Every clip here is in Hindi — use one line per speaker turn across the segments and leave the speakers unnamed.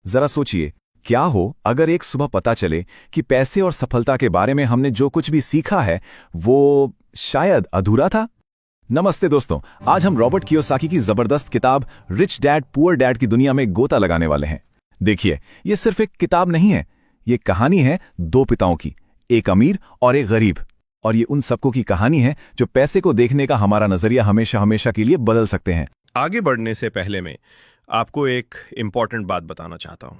जरा सोचिए, क्या हो अगर एक सुबह पता चले कि पैसे और सफलता के बारे में हमने जो कुछ भी सीखा है वो शायद अधूरा था। नमस्ते दोस्तों, आज हम रॉबर्ट कियोसाकी की जबरदस्त किताब रिच डैड पुअर डैड की दुनिया में गोता लगाने वाले हैं। देखिए, ये सिर्फ एक किताब नहीं है, ये कहानी है दो पिताओं की, एक अमीर और एक गरीब। और ये उन सबकों की कहानी है जो पैसे को देखने का हमारा नजरिया हमेशा हमेशा के लिए बदल सकते हैं।
आगे बढ़ने से पहले मैं आपको एक इम्पॉर्टेंट बात बताना चाहता हूं।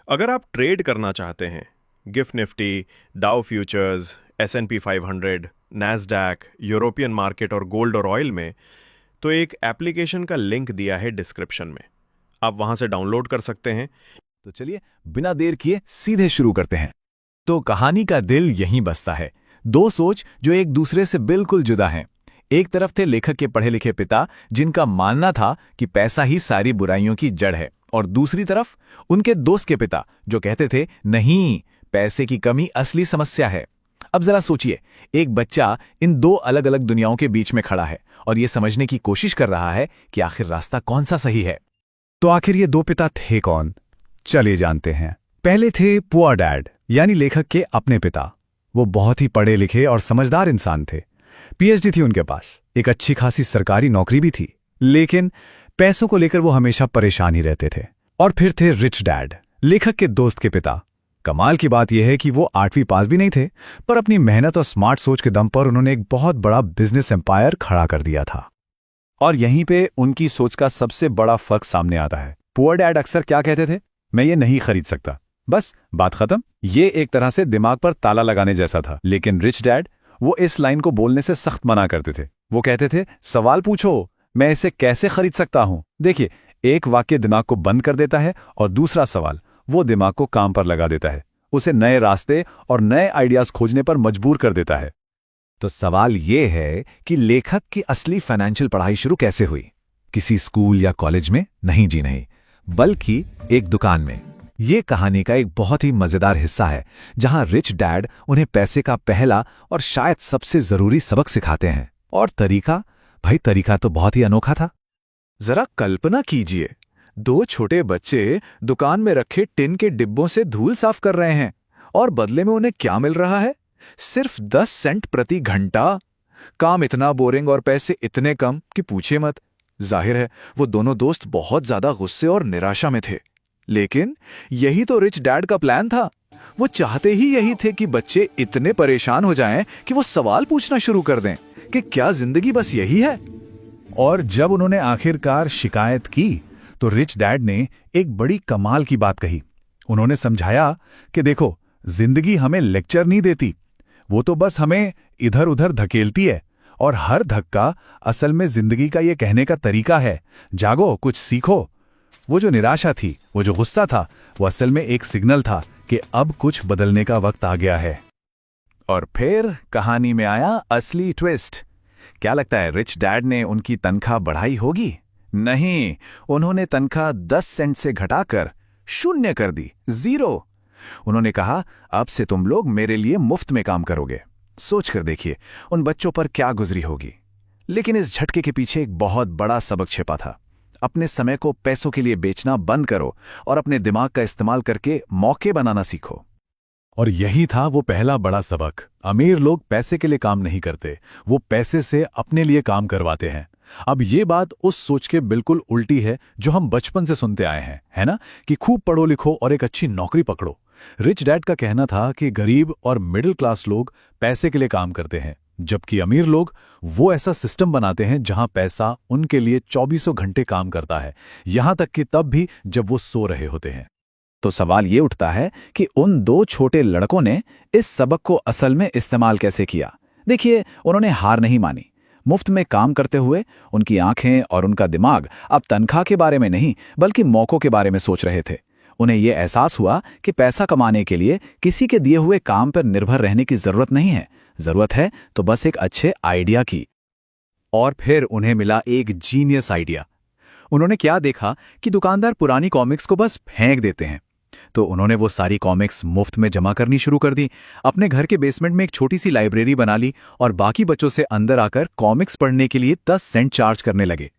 अगर आप ट्रेड करना चाहते हैं gift Nifty, Dow futures, S&P 500, Nasdaq, European market और गोल्ड और ऑयल में, तो एक एप्लीकेशन का लिंक दिया है डिस्क्रिप्शन में, आप वहां से डाउनलोड कर सकते हैं।
तो चलिए बिना देर किए सीधे शुरू करते हैं। तो कहानी का दिल यहीं बसता है। दो सोच जो एक दूसरे से बिल्कुल जुदा हैं। एक तरफ थे लेखक के पढ़े लिखे पिता जिनका मानना था कि पैसा ही सारी बुराइयों की जड़ है, और दूसरी तरफ उनके दोस्त के पिता जो कहते थे नहीं, पैसे की कमी असली समस्या है। अब जरा सोचिए, एक बच्चा इन दो अलग अलग दुनियाओं के बीच में खड़ा है और ये समझने की कोशिश कर रहा है कि आखिर रास्ता कौन सा सही है। तो आखिर ये दो पिता थे कौन? चलिए जानते हैं। पहले थे पुअर डैड, यानी लेखक के अपने पिता। वो बहुत ही पढ़े लिखे और समझदार इंसान थे। PhD थी उनके पास, एक अच्छी खासी सरकारी नौकरी भी थी, लेकिन पैसों को लेकर वो हमेशा परेशान ही रहते थे। और फिर थे रिच डैड, लेखक के दोस्त के पिता। कमाल की बात यह है कि वो 8वीं पास भी नहीं थे, पर अपनी मेहनत और स्मार्ट सोच के दम पर उन्होंने एक बहुत बड़ा बिजनेस एम्पायर खड़ा कर दिया था। और यहीं पे उनकी सोच का सबसे बड़ा फर्क सामने आता है। पुअर डैड अक्सर क्या कहते थे? मैं ये नहीं खरीद सकता, बस बात खत्म। ये एक तरह से दिमाग पर ताला लगाने जैसा था। लेकिन रिच डैड, वो इस लाइन को बोलने से सख्त मना करते थे। वो कहते थे, सवाल पूछो, मैं इसे कैसे खरीद सकता हूं? देखिए, एक वाक्य दिमाग को बंद कर देता है और दूसरा सवाल वो दिमाग को काम पर लगा देता है, उसे नए रास्ते और नए आइडियाज खोजने पर मजबूर कर देता है। तो सवाल ये है कि लेखक की असली फाइनेंशियल पढ़ाई शुरू कैसे हुई? किसी स्कूल या कॉलेज में? नहीं जी नहीं, बल्कि एक दुकान में। ये कहानी का एक बहुत ही मजेदार हिस्सा है, जहां रिच डैड उन्हें पैसे का पहला और शायद सबसे जरूरी सबक सिखाते हैं। और तरीका, भाई तरीका तो बहुत ही अनोखा था। जरा कल्पना कीजिए, दो छोटे बच्चे दुकान में रखे टिन के डिब्बों से धूल साफ कर रहे हैं, और बदले में उन्हें क्या मिल रहा है? सिर्फ 10 सेंट प्रति घंटा। काम इतना बोरिंग और पैसे इतने कम कि पूछिए मत। जाहिर है वो दोनों दोस्त बहुत ज्यादा गुस्से और निराशा में थे। लेकिन यही तो रिच डैड का प्लान था। वो चाहते ही यही थे कि बच्चे इतने परेशान हो जाएं कि वो सवाल पूछना शुरू कर दें कि क्या जिंदगी बस यही है। और जब उन्होंने आखिरकार शिकायत की, तो रिच डैड ने एक बड़ी कमाल की बात कही। उन्होंने समझाया कि देखो, जिंदगी हमें लेक्चर नहीं देती, वो तो बस हमें इधर उधर धकेलती है, और हर धक्का असल में जिंदगी का ये कहने का तरीका है, जागो, कुछ सीखो। वो जो निराशा थी, वो जो गुस्सा था, वो असल में एक सिग्नल था कि अब कुछ बदलने का वक्त आ गया है। और फिर कहानी में आया असली ट्विस्ट। क्या लगता है, रिच डैड ने उनकी तनख्वाह बढ़ाई होगी? नहीं, उन्होंने तनख्वाह 10 सेंट से घटाकर 0 कर दी, 0। उन्होंने कहा, अब से तुम लोग मेरे लिए मुफ्त में काम करोगे। सोचकर देखिए उन बच्चों पर क्या गुजरी होगी। लेकिन इस झटके के पीछे एक बहुत बड़ा सबक छिपा था। अपने समय को पैसों के लिए बेचना बंद करो और अपने दिमाग का इस्तेमाल करके मौके बनाना सीखो। और यही था वो पहला बड़ा सबक। अमीर लोग पैसे के लिए काम नहीं करते, वो पैसे से अपने लिए काम करवाते हैं। अब ये बात उस सोच के बिल्कुल उल्टी है जो हम बचपन से सुनते आए हैं, है ना, कि खूब पढ़ो लिखो और एक अच्छी नौकरी पकड़ो। रिच डैड का कहना था कि गरीब और मिडिल क्लास लोग पैसे के लिए काम करते हैं, जबकि अमीर लोग वो ऐसा सिस्टम बनाते हैं जहां पैसा उनके लिए 24 घंटे काम करता है, यहां तक कि तब भी जब वो सो रहे होते हैं। तो सवाल ये उठता है कि उन दो छोटे लड़कों ने इस सबक को असल में इस्तेमाल कैसे किया। देखिए, उन्होंने हार नहीं मानी। मुफ्त में काम करते हुए उनकी आंखें और उनका दिमाग अब तनख्वाह के बारे में नहीं, बल्कि मौकों के बारे में सोच रहे थे। उन्हें यह एहसास हुआ कि पैसा कमाने के लिए किसी के दिए हुए काम पर निर्भर रहने की जरूरत नहीं है, जरूरत है तो बस एक अच्छे आइडिया की। और फिर उन्हें मिला एक जीनियस आइडिया। उन्होंने क्या देखा कि दुकानदार पुरानी कॉमिक्स को बस फेंक देते हैं, तो उन्होंने वो सारी कॉमिक्स मुफ्त में जमा करनी शुरू कर दी। अपने घर के बेसमेंट में एक छोटी सी लाइब्रेरी बना ली और बाकी बच्चों से अंदर आकर कॉमिक्स पढ़ने के लिए 10 सेंट चार्ज करने लगे।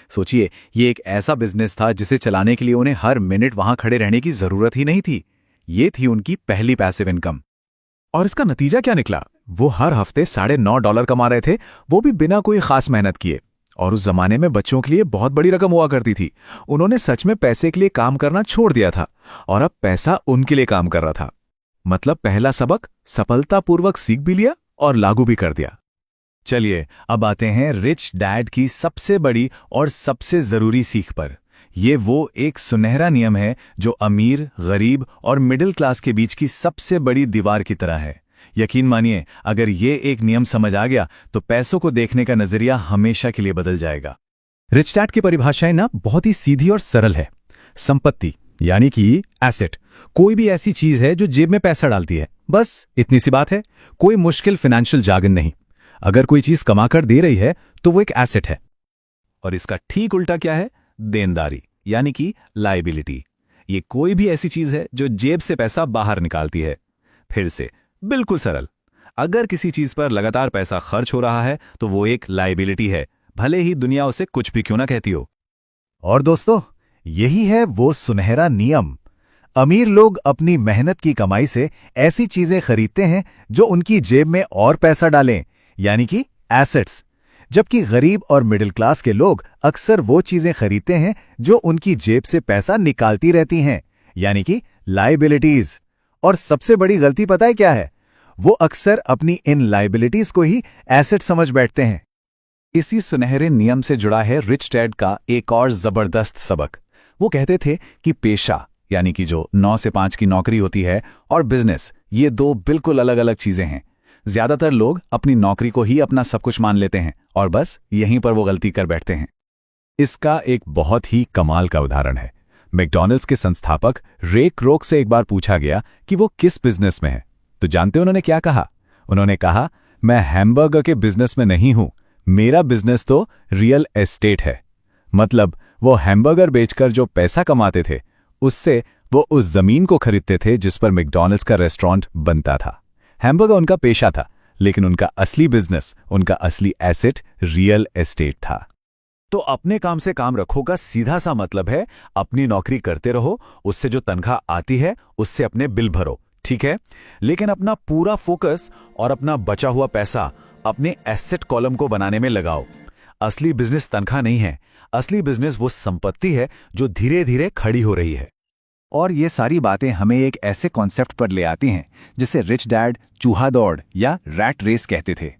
सोचिए, ये एक ऐसा बिजनेस था जिसे चलाने के लिए उन्हें हर मिनट वहां खड़े रहने की जरूरत ही नहीं थी। ये थी उनकी पहली पैसिव इनकम। और इसका नतीजा क्या निकला? वो हर हफ्ते $9.5 कमा रहे थे, वो भी बिना कोई खास मेहनत किए। और उस जमाने में बच्चों के लिए बहुत बड़ी रकम हुआ करती थी। उन्होंने सच में पैसे के लिए काम करना छोड़ दिया था और अब पैसा उनके लिए काम कर रहा था। मतलब पहला सबक सफलतापूर्वक सीख भी लिया और लागू भी कर दिया। चलिए अब आते हैं रिच डैड की सबसे बड़ी और सबसे जरूरी सीख पर। ये वो एक सुनहरा नियम है जो अमीर, गरीब और मिडिल क्लास के बीच की सबसे बड़ी दीवार की तरह है। यकीन मानिए, अगर ये एक नियम समझ आ गया तो पैसों को देखने का नजरिया हमेशा के लिए बदल जाएगा। रिच डैड की परिभाषाएं ना बहुत ही सीधी और सरल है। संपत्ति यानी कि एसेट कोई भी ऐसी चीज है जो जेब में पैसा डालती है, बस इतनी सी बात है। कोई मुश्किल फाइनेंशियल जार्गन नहीं। अगर कोई चीज कमाकर दे रही है तो वो एक एसेट है। और इसका ठीक उल्टा क्या है? देनदारी यानी कि लायबिलिटी। ये कोई भी ऐसी चीज है जो जेब से पैसा बाहर निकालती है। फिर से बिल्कुल सरल, अगर किसी चीज पर लगातार पैसा खर्च हो रहा है तो वो एक लायबिलिटी है, भले ही दुनिया उसे कुछ भी क्यों ना कहती हो। और दोस्तों, यही है वो सुनहरा नियम। अमीर लोग अपनी मेहनत की कमाई से ऐसी चीजें खरीदते हैं जो उनकी जेब में और पैसा डालें, यानी कि एसेट्स। जबकि गरीब और मिडिल क्लास के लोग अक्सर वो चीजें खरीदते हैं जो उनकी जेब से पैसा निकालती रहती हैं, यानी कि लायबिलिटीज। और सबसे बड़ी गलती पता है क्या है? वो अक्सर अपनी इन लायबिलिटीज को ही एसेट समझ बैठते हैं। इसी सुनहरे नियम से जुड़ा है रिच डैड का एक और जबरदस्त सबक। वो कहते थे कि पेशा यानी कि जो 9 से 5 की नौकरी होती है और बिजनेस, ये दो बिल्कुल अलग अलग चीजें हैं। ज्यादातर लोग अपनी नौकरी को ही अपना सब कुछ मान लेते हैं और बस यहीं पर वो गलती कर बैठते हैं। इसका एक बहुत ही कमाल का उदाहरण है। मैकडॉनल्ड्स के संस्थापक रे क्रोक से एक बार पूछा गया कि वो किस बिजनेस में है, तो जानते उन्होंने क्या कहा? उन्होंने कहा, मैं हैमबर्गर के बिजनेस में नहीं हूं, मेरा बिजनेस तो रियल एस्टेट है। मतलब वो हैमबर्गर बेचकर जो पैसा कमाते थे उससे वो उस जमीन को खरीदते थे जिस पर मैकडॉनल्ड्स का रेस्टोरेंट बनता था। हैमबर्गर उनका पेशा था, लेकिन उनका असली बिजनेस, उनका असली एसेट रियल एस्टेट था। तो अपने काम से काम रखो का सीधा सा मतलब है अपनी नौकरी करते रहो, उससे जो तनख्वाह आती है उससे अपने बिल भरो, ठीक है? लेकिन अपना पूरा फोकस और अपना बचा हुआ पैसा अपने एसेट कॉलम को बनाने में लगाओ। असली बिजनेस तनख्वाह नहीं है, असली बिजनेस वो संपत्ति है जो धीरे धीरे खड़ी हो रही है। और ये सारी बातें हमें एक ऐसे कॉन्सेप्ट पर ले आती हैं जिसे रिच डैड चूहा दौड़ या रैट रेस कहते थे।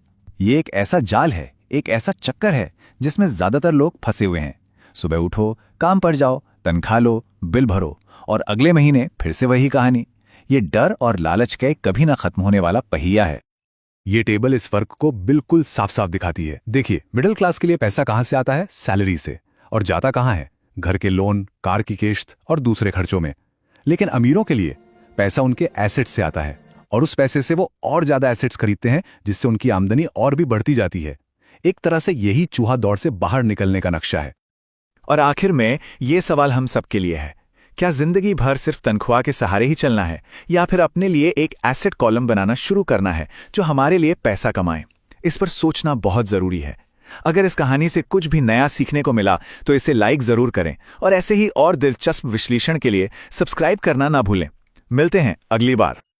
ये एक ऐसा जाल है, एक ऐसा चक्कर है जिसमें ज्यादातर लोग फंसे हुए हैं। सुबह उठो, काम पर जाओ, तनख्वाह लो, बिल भरो और अगले महीने फिर से वही कहानी। ये डर और लालच का एक कभी ना खत्म होने वाला पहिया है। ये टेबल इस फर्क को बिल्कुल साफ साफ दिखाती है। देखिए, मिडिल क्लास के लिए पैसा कहां से आता है? सैलरी से। और जाता कहां है? घर के लोन, कार की किश्त और दूसरे खर्चों में। लेकिन अमीरों के लिए पैसा उनके एसेट्स से आता है और उस पैसे से वो और ज्यादा एसेट्स खरीदते हैं, जिससे उनकी आमदनी और भी बढ़ती जाती है। एक तरह से यही चूहा दौड़ से बाहर निकलने का नक्शा है। और आखिर में ये सवाल हम सबके लिए है, क्या जिंदगी भर सिर्फ तनख्वाह के सहारे ही चलना है या फिर अपने लिए एक एसेट कॉलम बनाना शुरू करना है जो हमारे लिए पैसा कमाए? इस पर सोचना बहुत जरूरी है। अगर इस कहानी से कुछ भी नया सीखने को मिला तो इसे लाइक जरूर करें और ऐसे ही और दिलचस्प विश्लेषण के लिए सब्सक्राइब करना ना भूलें। मिलते हैं अगली बार।